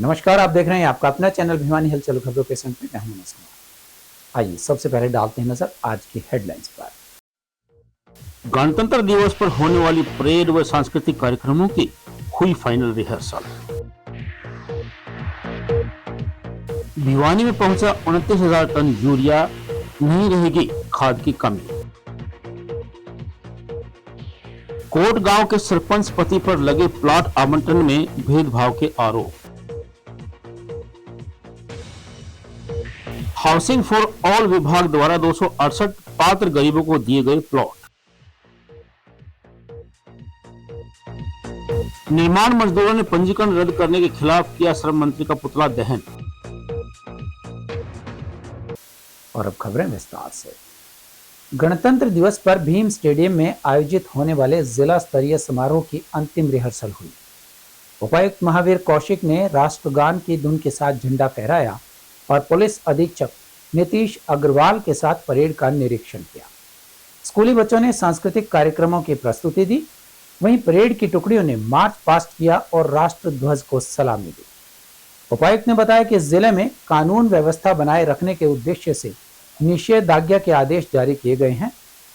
नमस्कार, आप देख रहे हैं आपका अपना चैनल भिवानी हलचल खबरों के संग में मैं हूं नमस्कार। आइए सबसे पहले डालते हैं नजर आज की हेडलाइंस पर। गणतंत्र दिवस पर होने वाली परेड व सांस्कृतिक कार्यक्रमों की हुई फाइनल रिहर्सल। भिवानी में पहुंचा 29,000 टन यूरिया, नहीं रहेगी खाद की कमी। कोट गांव के सरपंच पति पर लगे प्लॉट आवंटन में भेदभाव के आरोप। हाउसिंग फॉर ऑल विभाग द्वारा 268 पात्र गरीबों को दिए गए प्लॉट। निर्माण मजदूरों ने पंजीकरण रद्द करने के खिलाफ किया श्रम मंत्री का पुतला दहन। और अब खबरें विस्तार से। गणतंत्र दिवस पर भीम स्टेडियम में आयोजित होने वाले जिला स्तरीय समारोह की अंतिम रिहर्सल हुई। उपायुक्त महावीर कौशिक ने राष्ट्रगान की धुन के साथ झंडा फहराया और पुलिस अधीक्षक नीतीश अग्रवाल के साथ परेड का निरीक्षण किया। स्कूली बच्चों ने सांस्कृतिक कार्यक्रमों की प्रस्तुति दी, वहीं परेड की टुकड़ियों ने मार्च पास्ट किया और राष्ट्र ध्वज को सलामी दी। उपायुक्त ने बताया कि जिले में कानून व्यवस्था बनाए रखने के उद्देश्य से निषेधाज्ञा के आदेश जारी किए गए हैं।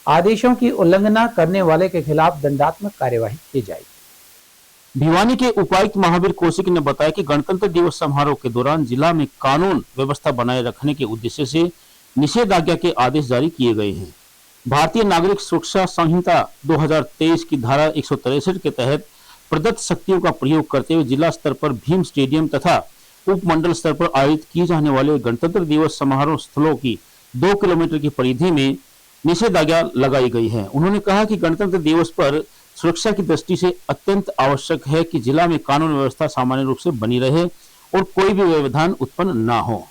आदेशों की उल्लंघना करने वाले के खिलाफ दंडात्मक कार्यवाही की जाएगी। भिवानी के उपायुक्त महावीर कौशिक ने बताया कि गणतंत्र दिवस समारोह के दौरान जिला में कानून व्यवस्था बनाए रखने के उद्देश्य से निषेधाज्ञा के आदेश जारी किए गए हैं। भारतीय नागरिक सुरक्षा संहिता 2023 की धारा 163 के तहत प्रदत्त शक्तियों का प्रयोग करते हुए जिला स्तर पर भीम स्टेडियम तथा उपमंडल स्तर पर आयोजित किए जाने वाले गणतंत्र दिवस समारोह स्थलों की 2 किलोमीटर की परिधि में निषेधाज्ञा लगाई गई है। उन्होंने कहा कि गणतंत्र दिवस पर सुरक्षा की दृष्टि से अत्यंत आवश्यक है कि जिला में कानून व्यवस्था सामान्य रूप से बनी रहे और कोई भी व्यवधान उत्पन्न न हो।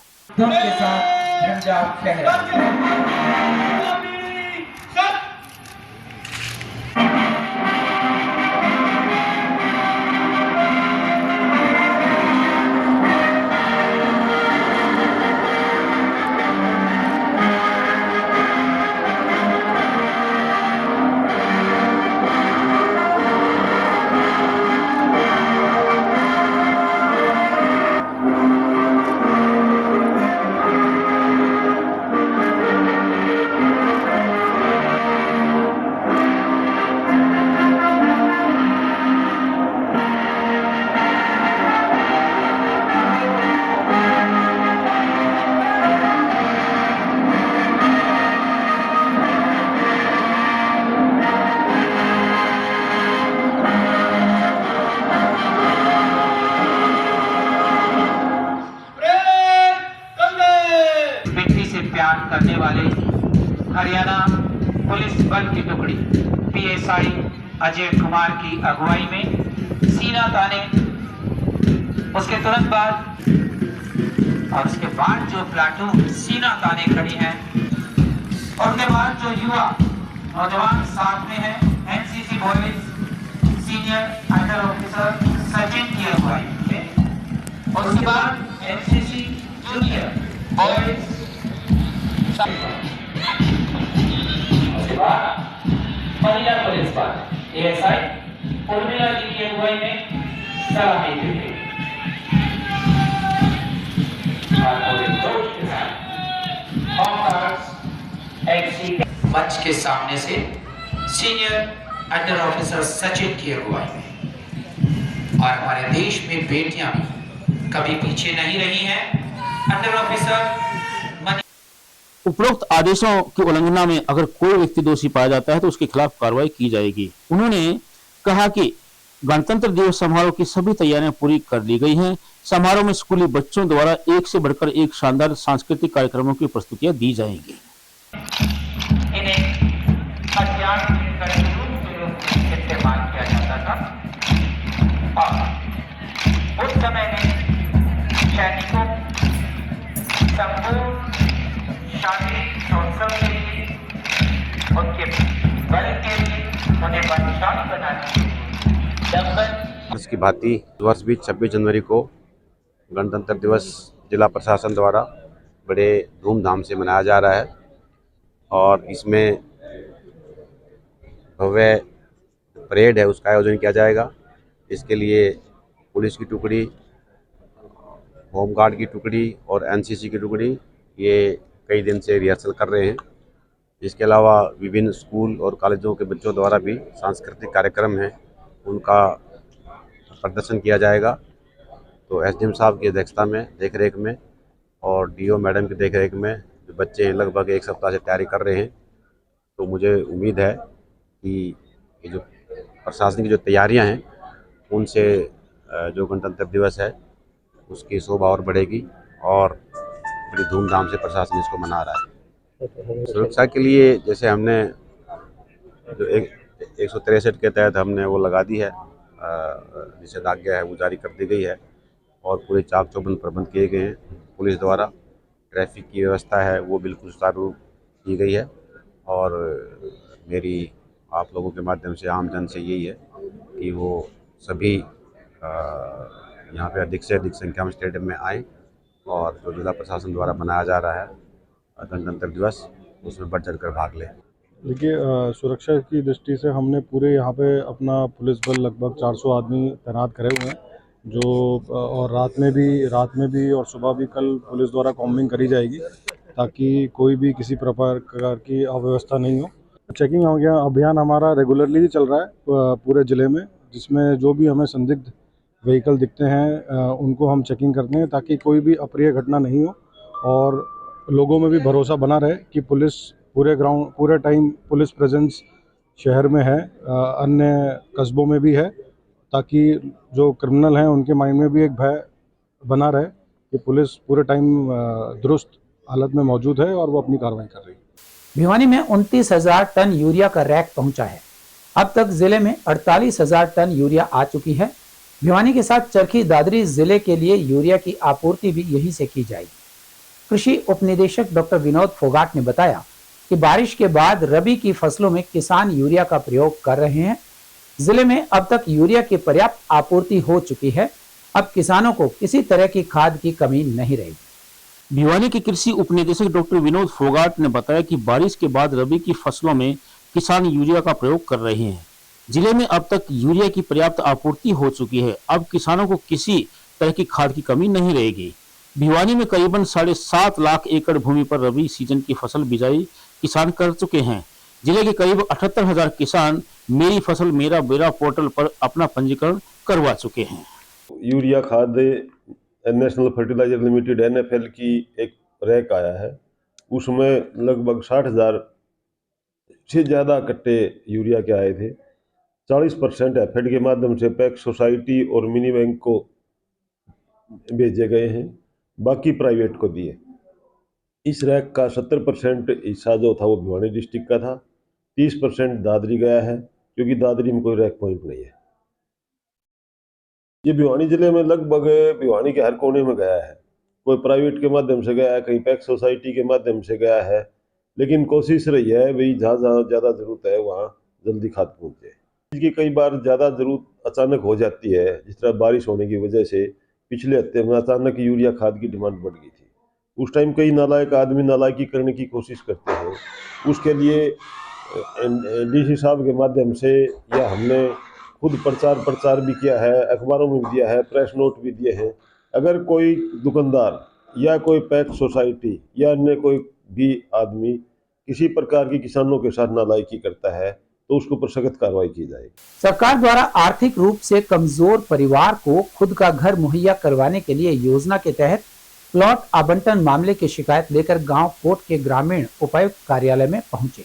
करने वाले हरियाणा पुलिस बल की टुकड़ी पीएसआई अजय कुमार की अगुवाई में सीना ताने, उसके तुरंत बाद और उसके बाद जो प्लाटून सीना ताने खड़ी है और उसके बाद जो युवा नौजवान साथ में है NCC boys senior under officer Sachin की अगुवाई में, और उसके बाद एनसीसी जूनियर बॉयज महिला पुलिस बल एएसआई उर्मिला जी की अगुवाई में सलामी दी गई। मंच के सामने से सीनियर अंडर ऑफिसर सचिन की अगुवाई में, और हमारे देश में बेटियां भी कभी पीछे नहीं रही हैं। अंडर ऑफिसर उपरोक्त आदेशों की उल्लंघना में अगर कोई व्यक्ति दोषी पाया जाता है तो उसके खिलाफ कार्रवाई की जाएगी। उन्होंने कहा कि गणतंत्र दिवस समारोह की सभी तैयारियां पूरी कर ली गई हैं। समारोह में स्कूली बच्चों द्वारा एक से बढ़कर एक शानदार सांस्कृतिक कार्यक्रमों की प्रस्तुतियां दी जाएंगी। इस्तेमाल किया जाता था और उस समय में सैनिकों संपूर्ण शारीरिक उत्सव के लिए, उनके बल के लिए, उन्हें बलशाली बनाने इसकी भांति वर्ष भी 26 जनवरी को गणतंत्र दिवस जिला प्रशासन द्वारा बड़े धूमधाम से मनाया जा रहा है और इसमें भव्य परेड है उसका आयोजन किया जाएगा। इसके लिए पुलिस की टुकड़ी होमगार्ड की टुकड़ी और एनसीसी की टुकड़ी ये कई दिन से रिहर्सल कर रहे हैं। इसके अलावा विभिन्न स्कूल और कॉलेजों के बच्चों द्वारा भी सांस्कृतिक कार्यक्रम हैं, उनका प्रदर्शन किया जाएगा। तो एसडीएम साहब की अध्यक्षता में, देखरेख में और डीओ मैडम की देखरेख में जो बच्चे लगभग एक सप्ताह से तैयारी कर रहे हैं, तो मुझे उम्मीद है कि ये जो प्रशासन की जो तैयारियां हैं उनसे जो गणतंत्र दिवस है उसकी शोभा और बढ़ेगी और बड़ी धूमधाम से प्रशासन इसको मना रहा है। सुरक्षा के लिए जैसे हमने जो 163 के तहत हमने वो लगा दी है, निषेधाज्ञा है वो जारी कर दी गई है और पूरे चाक चौबंद प्रबंध किए गए हैं पुलिस द्वारा। ट्रैफिक की व्यवस्था है वो बिल्कुल सुचारू की गई है और मेरी आप लोगों के माध्यम से आम जन से यही है कि वो सभी यहाँ पे अधिक से अधिक संख्या में स्टेडियम में आएँ और जो जिला प्रशासन द्वारा मनाया जा रहा है गणतंत्र दिवस, उसमें बढ़ चढ़ कर भाग लें। देखिए, सुरक्षा की दृष्टि से हमने पूरे यहाँ पे अपना पुलिस बल लगभग 400 आदमी तैनात करे हुए हैं, जो और रात में भी और सुबह भी कल पुलिस द्वारा कॉम्बिंग करी जाएगी ताकि कोई भी किसी प्रकार की अव्यवस्था नहीं हो। चेकिंग अभियान हमारा रेगुलरली चल रहा है पूरे ज़िले में, जिसमें जो भी हमें संदिग्ध व्हीकल दिखते हैं उनको हम चेकिंग करते हैं ताकि कोई भी अप्रिय घटना नहीं हो और लोगों में भी भरोसा बना रहे कि पुलिस पूरे टाइम पुलिस प्रेजेंस शहर में है, अन्य कस्बों में भी है, ताकि जो क्रिमिनल हैं उनके माइंड में भी एक भय बना रहे कि पुलिस पूरे टाइम दुरुस्त हालत में मौजूद है और वो अपनी कार्रवाई कर रही है। भिवानी में 29,000 टन यूरिया का रैक पहुंचा है। अब तक जिले में 48,000 टन यूरिया आ चुकी है। भिवानी के साथ चरखी दादरी जिले के लिए यूरिया की आपूर्ति भी यहीं से की जाएगी। कृषि उपनिदेशक डॉक्टर विनोद फोगाट ने बताया कि बारिश के बाद रबी की फसलों में किसान यूरिया का प्रयोग कर रहे हैं। जिले में अब तक यूरिया की पर्याप्त आपूर्ति हो चुकी है। अब किसानों को किसी तरह की खाद की कमी नहीं रहेगी। भिवानी के कृषि उपनिदेशक डॉक्टर विनोद फोगाट ने बताया कि बारिश के बाद रबी की फसलों में किसान यूरिया का प्रयोग कर रहे हैं। जिले में अब तक यूरिया की पर्याप्त आपूर्ति हो चुकी है। अब किसानों को किसी तरह की खाद की कमी नहीं रहेगी। भिवानी में करीबन 7.5 लाख एकड़ भूमि पर रबी सीजन की फसल बिजाई किसान कर चुके हैं। जिले के करीब 78,000 किसान मेरी फसल मेरा बेड़ा पोर्टल पर अपना पंजीकरण करवा चुके हैं। यूरिया खाद नेशनल फर्टिलाइजर लिमिटेड NFL की एक रैक आया है, उसमें लगभग 60,000 से ज़्यादा कट्टे यूरिया के आए थे। 40% एफेड के माध्यम से पैक सोसाइटी और मिनी बैंक को भेजे गए हैं, बाकी प्राइवेट को दिए। इस रैक का 70% हिस्सा जो था वो भिवानी डिस्ट्रिक्ट का था, 30% दादरी गया है क्योंकि दादरी में कोई रैक पॉइंट नहीं है। ये भिवानी जिले में लगभग भिवानी के हर कोने में गया है, कोई प्राइवेट के माध्यम से गया है, कहीं पैक सोसाइटी के माध्यम से गया है, लेकिन कोशिश रही है भाई जहाँ जहाँ ज़्यादा ज़रूरत है वहाँ जल्दी खाद पहुँचे। इसकी कई बार ज़्यादा ज़रूरत अचानक हो जाती है, जिस तरह बारिश होने की वजह से पिछले हफ्ते में अचानक यूरिया खाद की डिमांड बढ़ गई थी। उस टाइम कई नालायक आदमी नालायकी करने की कोशिश करते हैं। उसके लिए DC साहब के माध्यम से या हमने खुद प्रचार भी किया है, अखबारों में भी दिया है, प्रेस नोट भी दिए हैं। अगर कोई दुकानदार या कोई पैक सोसाइटी या अन्य कोई भी आदमी किसी प्रकार की किसानों के साथ नालायकी करता है तो उसके ऊपर सख्त कार्रवाई की जाएगी। सरकार द्वारा आर्थिक रूप से कमजोर परिवार को खुद का घर मुहैया करवाने के लिए योजना के तहत प्लॉट आवंटन मामले की शिकायत लेकर गांव कोट के ग्रामीण उपायुक्त कार्यालय में पहुंचे।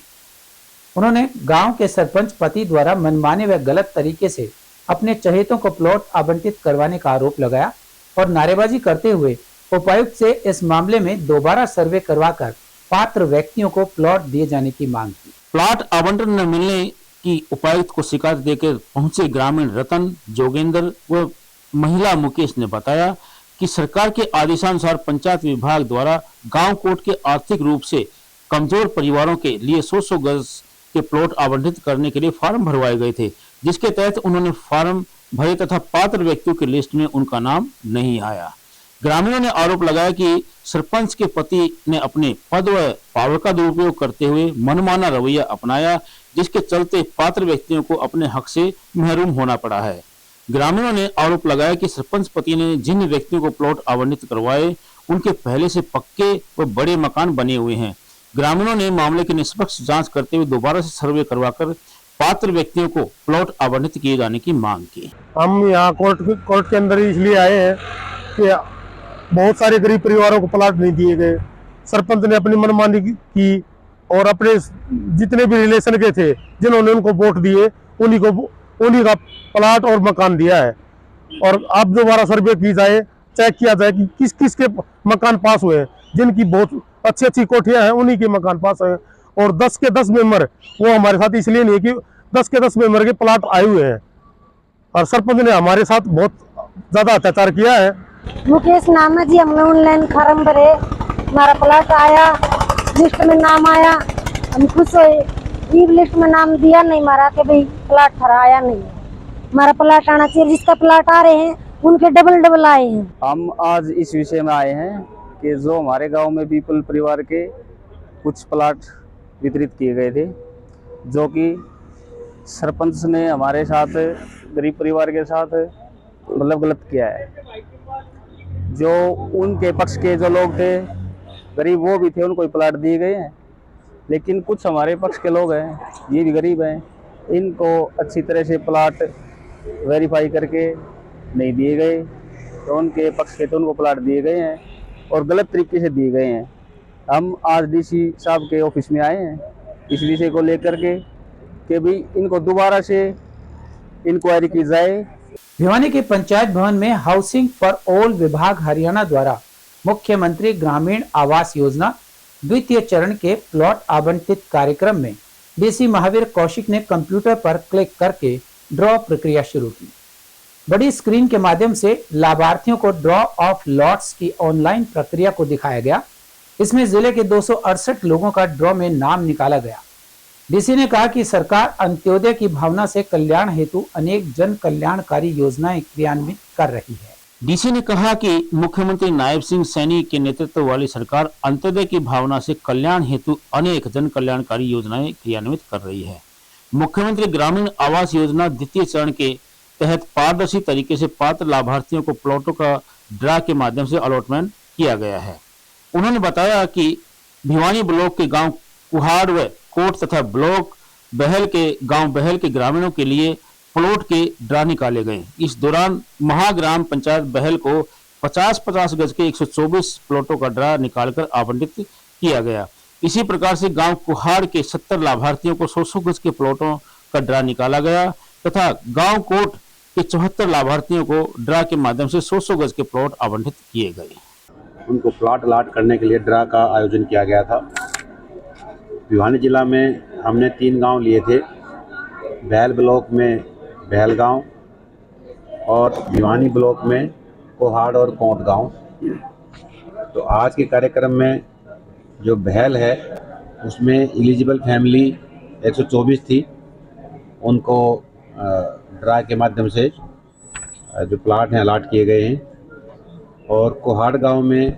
उन्होंने गांव के सरपंच पति द्वारा मनमाने व गलत तरीके से अपने चहेतों को प्लॉट आवंटित करवाने का आरोप लगाया और नारेबाजी करते हुए उपायुक्त से इस मामले में दोबारा सर्वे करवाकर पात्र व्यक्तियों को प्लॉट दिए जाने की मांग की। प्लॉट आवंटन न मिलने की उपायुक्त को शिकायत देकर पहुंचे ग्रामीण रतन, जोगेंद्र व महिला मुकेश ने बताया कि सरकार के आदेशानुसार पंचायत विभाग द्वारा गांव कोट के आर्थिक रूप से कमजोर परिवारों के लिए 100 गज के प्लॉट आवंटित करने के लिए फार्म भरवाए गए थे, जिसके तहत उन्होंने फार्म भरे तथा पात्र व्यक्तियों की लिस्ट में उनका नाम नहीं आया। ग्रामीणों ने आरोप लगाया कि सरपंच के पति ने अपने पद व पावर का दुरुपयोग करते हुए मनमाना रवैया अपनाया, जिसके चलते पात्र व्यक्तियों को अपने हक से महरूम होना पड़ा है। ग्रामीणों ने आरोप लगाया कि सरपंच पति ने जिन व्यक्तियों को प्लॉट आवंटित करवाए उनके पहले से पक्के व बड़े मकान बने हुए हैं। ग्रामीणों ने मामले की निष्पक्ष जांच करते हुए दोबारा से सर्वे करवाकर पात्र व्यक्तियों को प्लॉट आवंटित किए जाने की मांग की। हम यहाँ कोर्ट के अंदर इसलिए आए हैं कि बहुत सारे गरीब परिवारों को प्लाट नहीं दिए गए। सरपंच ने अपनी मनमानी की और अपने जितने भी रिलेशन के थे जिन्होंने उनको वोट दिए उन्हीं का प्लाट और मकान दिया है। और अब दोबारा सर्वे की जाए, चेक किया जाए कि किस किस के मकान पास हुए हैं। जिनकी बहुत अच्छी अच्छी कोठियां हैं उन्हीं के मकान पास हैं। और 10 के 10 मेंबर वो हमारे साथ इसलिए नहीं है कि 10 के 10 मेंबर के प्लाट आए हुए हैं और सरपंच ने हमारे साथ बहुत ज्यादा अत्याचार किया है। मुकेश नाम है जी, हमने ऑनलाइन फार्म भरे, हमारा प्लाट आया, लिस्ट में नाम आया, हम खुश हुए। ये लिस्ट में नाम दिया नहीं हमारा कि भाई प्लाट खरा आया नहीं, हमारा प्लाट आना चाहिए। जिसका प्लाट आ रहे हैं उनके डबल आए हैं। हम आज इस विषय में आए हैं कि जो हमारे गांव में पीपल परिवार के कुछ प्लाट वितरित किए गए थे, जो कि सरपंच ने हमारे साथ गरीब परिवार के साथ मतलब गलत किया है। जो उनके पक्ष के जो लोग थे गरीब वो भी थे, उनको प्लाट दिए गए हैं, लेकिन कुछ हमारे पक्ष के लोग हैं ये भी गरीब हैं, इनको अच्छी तरह से प्लाट वेरीफाई करके नहीं दिए गए। तो उनके पक्ष के तो उनको प्लाट दिए गए हैं और गलत तरीके से दिए गए हैं। हम आज डीसी साहब के ऑफिस में आए हैं इस विषय को लेकर के कि भी इनको दोबारा से इंक्वायरी की जाए। भिवानी के पंचायत भवन में हाउसिंग फॉर ऑल विभाग हरियाणा द्वारा मुख्यमंत्री ग्रामीण आवास योजना द्वितीय चरण के प्लॉट आवंटित कार्यक्रम में डीसी महावीर कौशिक ने कंप्यूटर पर क्लिक करके ड्रॉ प्रक्रिया शुरू की। बड़ी स्क्रीन के माध्यम से लाभार्थियों को ड्रॉ ऑफ लॉट्स की ऑनलाइन प्रक्रिया को दिखाया गया। इसमें जिले के 268 लोगों का ड्रॉ में नाम निकाला गया। डीसी ने कहा कि सरकार अंत्योदय की भावना से कल्याण हेतु अनेक जन कल्याणकारी योजनाएं क्रियान्वित कर रही है। डीसी ने कहा कि मुख्यमंत्री नायब सिंह सैनी के नेतृत्व वाली सरकार अंत्योदय की भावना से कल्याण हेतु अनेक जन कल्याणकारी योजनाएं क्रियान्वित कर रही है। मुख्यमंत्री ग्रामीण आवास योजना द्वितीय चरण के तहत पारदर्शी तरीके से पात्र लाभार्थियों को प्लॉटों का ड्रा के माध्यम से अलॉटमेंट किया गया है। उन्होंने बताया कि भिवानी ब्लॉक के गांव कुहाड़ व कोट तथा ब्लॉक बहल के गांव बहल के ग्रामीणों के लिए प्लॉट के ड्रा निकाले गए। इस दौरान महाग्राम पंचायत बहल को 50-50 गज के 124 प्लॉटों का ड्रा निकालकर आवंटित किया गया। इसी प्रकार से गांव कुहाड़ के 70 लाभार्थियों को 100 गज के प्लॉटों का ड्रा निकाला गया तथा गांव कोट के 74 लाभार्थियों को ड्रा के माध्यम से 100 गज के प्लॉट आवंटित किए गए। उनको प्लॉट अलॉट करने के लिए ड्रा का आयोजन किया गया था। भिवानी जिला में हमने 3 गांव लिए थे, बहल ब्लॉक में बहल गांव और भिवानी ब्लॉक में कोहाड़ और कोट गांव। तो आज के कार्यक्रम में जो बहल है उसमें एलिजिबल फैमिली 124 थी, उनको ड्रा के माध्यम से जो प्लाट हैं अलॉट किए गए हैं। और कोहाड़ गांव में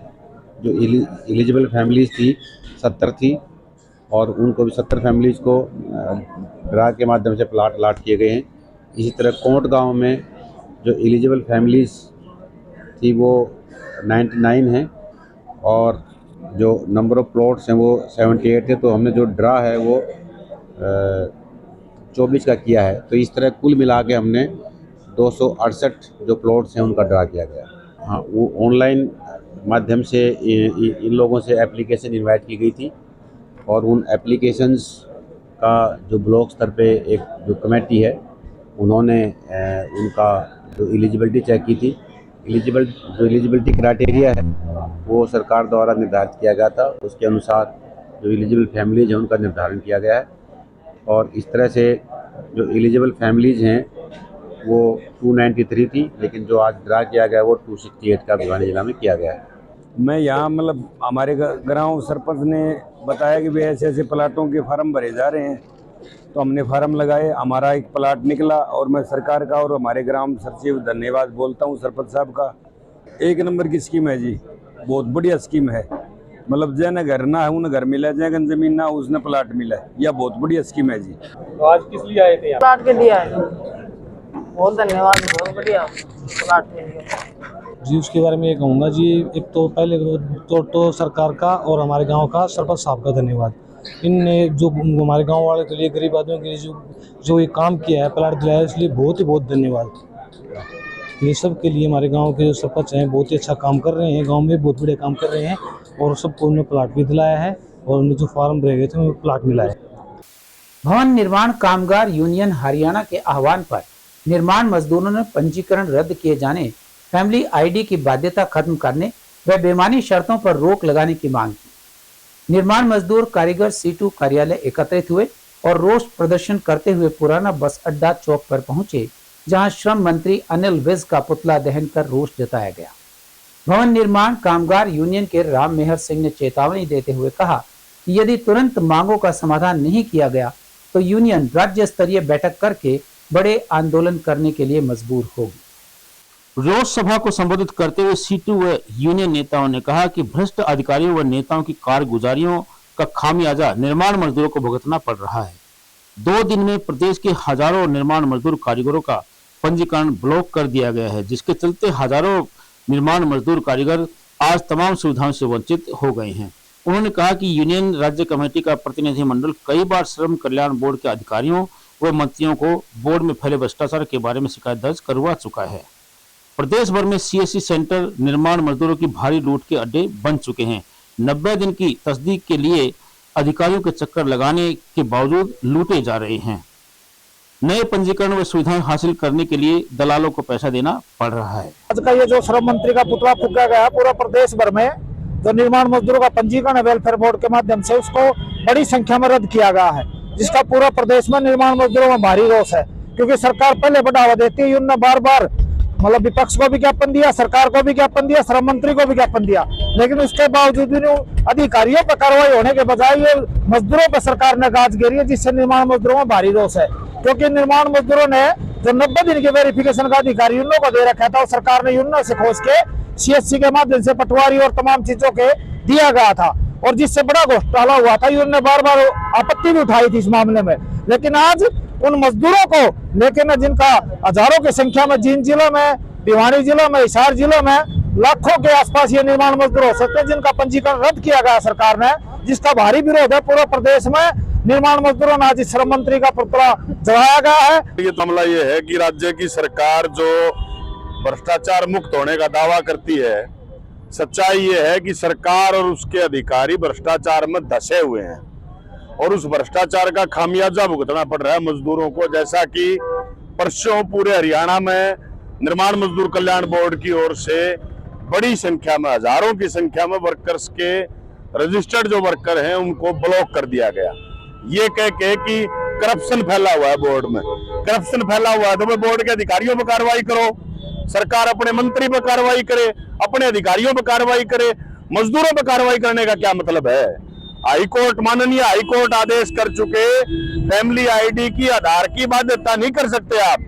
जो एलिजिबल फैमिलीज थी 70 थी और उनको भी 70 फैमिलीज को ड्रा के माध्यम से प्लाट अलॉट किए गए हैं। इसी तरह कोट गांव में जो एलिजिबल फैमिलीज थी वो 99 हैं और जो नंबर ऑफ प्लॉट्स हैं वो 78 है। तो हमने जो ड्रा है वो 24 का किया है। तो इस तरह कुल मिला के हमने 268 जो प्लॉट्स हैं उनका ड्रा किया गया। हाँ, वो ऑनलाइन माध्यम से इन लोगों से एप्लीकेशन इनवाइट की गई थी और उन एप्लीकेशंस का जो ब्लॉक स्तर पे एक जो कमेटी है उन्होंने उनका जो एलिजिबिलिटी चेक की थी। जो एलिजिबिलिटी क्राइटेरिया है वो सरकार द्वारा निर्धारित किया गया था। उसके अनुसार जो एलिजिबल फैमिलीज हैं उनका निर्धारण किया गया है और इस तरह से जो एलिजिबल फैमिलीज हैं वो 293 थी, लेकिन जो आज ड्रा किया गया वो 268 का भिवानी जिला में किया गया है। मैं यहाँ मतलब हमारे गाँव सरपंच ने बताया कि भाई ऐसे ऐसे प्लाटों के फार्म भरे जा रहे हैं, तो हमने फार्म लगाए, हमारा एक प्लाट निकला और मैं सरकार का और हमारे ग्राम सचिव धन्यवाद बोलता हूँ सरपंच साहब का। 1 नंबर की स्कीम है जी, बहुत बढ़िया स्कीम है। मतलब जैन घर ना है उन्हें घर मिला, जैन जमीन ना उसने प्लाट मिला, यह बहुत बढ़िया स्कीम है जी। तो आज किस लिए आए थे? प्लाट के लिए आए। बहुत धन्यवाद, बहुत बढ़िया प्लाट मिल गया जी। उसके बारे में ये कहूँगा जी, एक तो पहले तो सरकार का और हमारे गांव का सरपंच साहब का धन्यवाद। इनने जो हमारे गांव वाले के लिए, गरीब आदमियों के लिए जो ये काम किया है, प्लाट दिलाया है, इसलिए बहुत ही बहुत धन्यवाद। ये सब के लिए हमारे गांव के जो सरपंच हैं बहुत ही अच्छा काम कर रहे हैं, गांव में बहुत बढ़िया काम कर रहे हैं और सबको उन्हें प्लाट भी दिलाया है और उन्हें जो फार्म रह गए थे उन्हें प्लाट मिला है। भवन निर्माण कामगार यूनियन हरियाणा के आह्वान पर निर्माण मजदूरों ने पंजीकरण रद्द किए जाने, फैमिली आईडी की बाध्यता खत्म करने व बेमानी शर्तों पर रोक लगाने की मांग की। निर्माण मजदूर कारीगर C2 कार्यालय एकत्रित हुए और रोष प्रदर्शन करते हुए पुराना बस अड्डा चौक पर पहुंचे, जहां श्रम मंत्री अनिल विज का पुतला दहन कर रोष जताया गया। भवन निर्माण कामगार यूनियन के राम मेहर सिंह ने चेतावनी देते हुए कहा कि यदि तुरंत मांगों का समाधान नहीं किया गया तो यूनियन राज्य स्तरीय बैठक करके बड़े आंदोलन करने के लिए मजबूर होगी। रोष सभा को संबोधित करते हुए C2 व यूनियन नेताओं ने कहा कि भ्रष्ट अधिकारियों व नेताओं की कारगुजारियों का खामियाजा निर्माण मजदूरों को भुगतना पड़ रहा है। 2 दिन में प्रदेश के हजारों निर्माण मजदूर कारीगरों का पंजीकरण ब्लॉक कर दिया गया है, जिसके चलते हजारों निर्माण मजदूर कारीगर आज तमाम सुविधाओं से वंचित हो गए हैं। उन्होंने कहा कि यूनियन राज्य कमेटी का प्रतिनिधिमंडल कई बार श्रम कल्याण बोर्ड के अधिकारियों व मंत्रियों को बोर्ड में फैले भ्रष्टाचार के बारे में शिकायत दर्ज करवा चुका है। प्रदेश भर में CSC सेंटर निर्माण मजदूरों की भारी लूट के अड्डे बन चुके हैं। 90 दिन की तस्दीक के लिए अधिकारियों के चक्कर लगाने के बावजूद लूटे जा रहे हैं। नए पंजीकरण व सुविधाएं हासिल करने के लिए दलालों को पैसा देना पड़ रहा है। आज का ये जो श्रम मंत्री का पुतला फूंका गया पूरा प्रदेश भर में, जो निर्माण मजदूरों का पंजीकरण वेलफेयर बोर्ड के माध्यम से उसको बड़ी संख्या में रद्द किया गया है, जिसका पूरा प्रदेश में निर्माण मजदूरों में भारी रोष है। क्योंकि सरकार पहले बढ़ावा देती है, उन्होंने बार बार मतलब विपक्ष को भी ज्ञापन दिया, सरकार को भी ज्ञापन दिया, श्रम मंत्री को भी ज्ञापन दिया, लेकिन उसके बावजूद भी अधिकारियों पर कार्रवाई होने के बजाय ये मजदूरों पर सरकार ने गाज घेरी है, जिससे निर्माण मजदूरों में भारी रोष है। क्योंकि निर्माण मजदूरों ने जो 90 दिन के वेरिफिकेशन का अधिकार यूनियनों को दे रखा था, और सरकार ने यूनियनों से खोज के CSC के माध्यम से पटवारी और तमाम चीजों के दिया गया था, और जिससे बड़ा घोटाला हुआ था। यूनियन ने बार बार आपत्ति भी उठाई थी इस मामले में, लेकिन आज उन मजदूरों को लेकर जिनका हजारों की संख्या में जिन जिलों में, भिवानी जिलों में, हिसार जिलों में लाखों के आसपास ये निर्माण मजदूर हो सकते हैं, जिनका पंजीकरण रद्द किया गया सरकार ने, जिसका भारी विरोध है पूरे प्रदेश में। निर्माण मजदूरों ने आज श्रम मंत्री का पुतला जलाया गया है। ये मामला ये है कि राज्य की सरकार जो भ्रष्टाचार मुक्त होने का दावा करती है, सच्चाई ये है कि सरकार और उसके अधिकारी भ्रष्टाचार में धंसे हुए हैं और उस भ्रष्टाचार का खामियाजा भुगतना पड़ रहा है मजदूरों को। जैसा कि परसों पूरे हरियाणा में निर्माण मजदूर कल्याण बोर्ड की ओर से बड़ी संख्या में, हजारों की संख्या में वर्कर्स के रजिस्टर्ड जो वर्कर हैं उनको ब्लॉक कर दिया गया, ये कह के कि करप्शन फैला हुआ है बोर्ड में। करप्शन फैला हुआ है तो बोर्ड के अधिकारियों पर कार्रवाई करो, सरकार अपने मंत्री पर कार्रवाई करे, अपने अधिकारियों पर कार्रवाई करे, मजदूरों पर कार्रवाई करने का क्या मतलब है? हाईकोर्ट, माननीय हाईकोर्ट आदेश कर चुके, फैमिली आईडी की, आधार की बाध्यता नहीं कर सकते आप,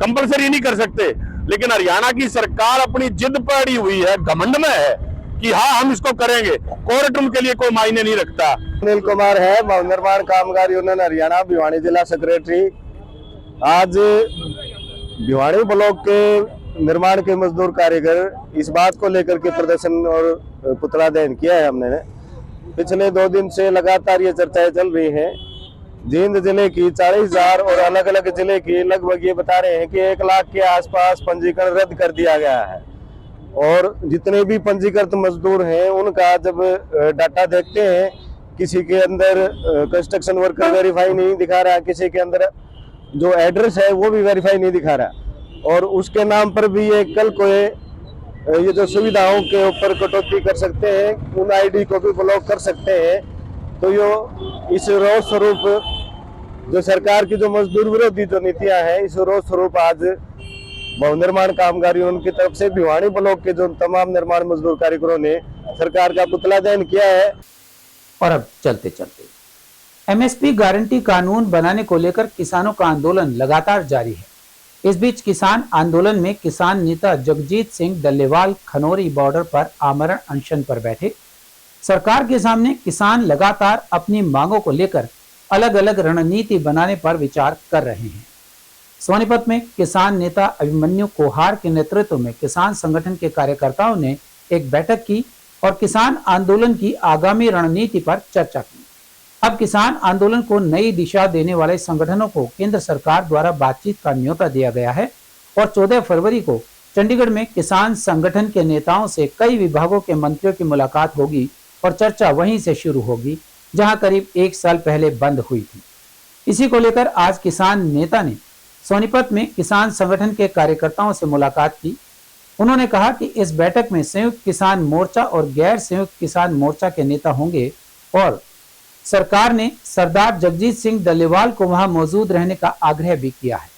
कंपलसरी नहीं कर सकते, लेकिन हरियाणा की सरकार अपनी जिद पर अड़ी हुई है, घमंड में है कि हाँ हम इसको करेंगे। कोर्ट उनके लिए कोई मायने नहीं रखता। अनिल कुमार है, भवन निर्माण कामगार यूनियन हरियाणा भिवानी जिला सेक्रेटरी। आज भिवानी ब्लॉक के निर्माण के मजदूर कारीगर इस बात को लेकर के प्रदर्शन और पुतला दहन किया है। हमने पिछले 2 दिन से लगातार ये चर्चाएं चल रही हैं। जींद जिले की 40,000 और अलग अलग जिले की लगभग ये बता रहे हैं कि 1 लाख के आसपास पंजीकरण रद्द कर दिया गया है, और जितने भी पंजीकृत मजदूर हैं उनका जब डाटा देखते हैं, किसी के अंदर कंस्ट्रक्शन वर्कर वेरीफाई नहीं दिखा रहा, किसी के अंदर जो एड्रेस है वो भी वेरीफाई नहीं दिखा रहा, और उसके नाम पर भी ये कल को ये जो सुविधाओं के ऊपर कटौती कर सकते हैं, उन आईडी को भी ब्लॉक कर सकते हैं। तो यो इस रोष स्वरूप जो सरकार की जो मजदूर विरोधी जो नीतियां हैं, इस रोष स्वरूप आज भवन निर्माण कामगार यूनियन की तरफ से भिवानी ब्लॉक के जो तमाम निर्माण मजदूर कारीगरों ने सरकार का पुतला दहन किया है। और अब चलते चलते MSP गारंटी कानून बनाने को लेकर किसानों का आंदोलन लगातार जारी है। इस बीच किसान आंदोलन में किसान नेता जगजीत सिंह डल्लेवाल खनौरी बॉर्डर पर आमरण अनशन पर बैठे। सरकार के सामने किसान लगातार अपनी मांगों को लेकर अलग अलग रणनीति बनाने पर विचार कर रहे हैं। सोनीपत में किसान नेता अभिमन्यु कोहार के नेतृत्व में किसान संगठन के कार्यकर्ताओं ने एक बैठक की और किसान आंदोलन की आगामी रणनीति पर चर्चा की। अब किसान आंदोलन को नई दिशा देने वाले संगठनों को केंद्र सरकार द्वारा बातचीत का न्योता दिया गया है और 14 फरवरी को चंडीगढ़ में किसान संगठन के नेताओं से कई विभागों के मंत्रियों की मुलाकात होगी और चर्चा वहीं से शुरू होगी जहां करीब 1 साल पहले बंद हुई थी। इसी को लेकर आज किसान नेता ने सोनीपत में किसान संगठन के कार्यकर्ताओं से मुलाकात की। उन्होंने कहा कि इस बैठक में संयुक्त किसान मोर्चा और गैर संयुक्त किसान मोर्चा के नेता होंगे और सरकार ने सरदार जगजीत सिंह डल्लेवाल को वहां मौजूद रहने का आग्रह भी किया है।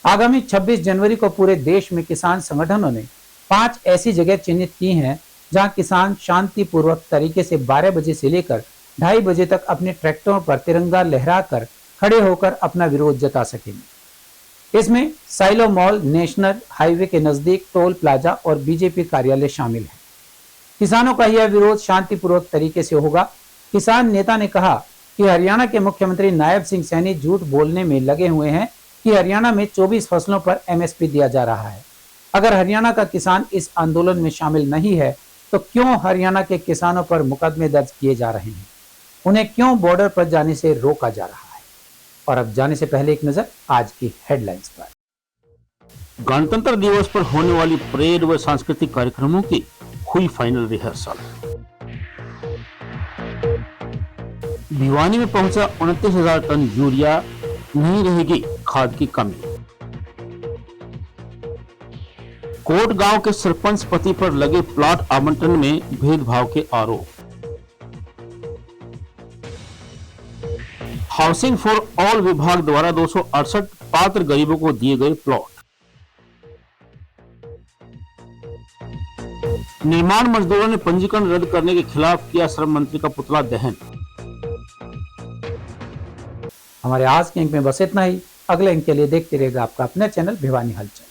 आगामी 26 जनवरी को पूरे देश में किसान संगठनों ने 5 ऐसी जगह चिन्हित की हैं जहां किसान शांतिपूर्वक तरीके से 12 बजे से लेकर 2:30 बजे तक अपने ट्रैक्टरों पर तिरंगा लहराकर खड़े होकर अपना विरोध जता सकेंगे। इसमें साइलो मॉल, नेशनल हाईवे के नजदीक टोल प्लाजा और बीजेपी कार्यालय शामिल है। किसानों का यह विरोध शांतिपूर्वक तरीके से होगा। किसान नेता ने कहा कि हरियाणा के मुख्यमंत्री नायब सिंह सैनी झूठ बोलने में लगे हुए हैं कि हरियाणा में 24 फसलों पर एमएसपी दिया जा रहा है। अगर हरियाणा का किसान इस आंदोलन में शामिल नहीं है तो क्यों हरियाणा के किसानों पर मुकदमे दर्ज किए जा रहे हैं? उन्हें क्यों बॉर्डर पर जाने से रोका जा रहा है? और अब जाने से पहले एक नजर आज की हेडलाइंस पर। गणतंत्र दिवस पर होने वाली परेड व सांस्कृतिक कार्यक्रमों की हुई फाइनल रिहर्सल। भिवानी में पहुंचा 29,000 टन यूरिया, नहीं रहेगी खाद की कमी। कोट गांव के सरपंच पति पर लगे प्लॉट आवंटन में भेदभाव के आरोप। हाउसिंग फॉर ऑल विभाग द्वारा 268 पात्र गरीबों को दिए गए प्लॉट। निर्माण मजदूरों ने पंजीकरण रद्द करने के खिलाफ किया श्रम मंत्री का पुतला दहन। हमारे आज के अंक में बस इतना ही। अगले अंक के लिए देखते रहेगा आपका अपना चैनल भिवानी हलचल।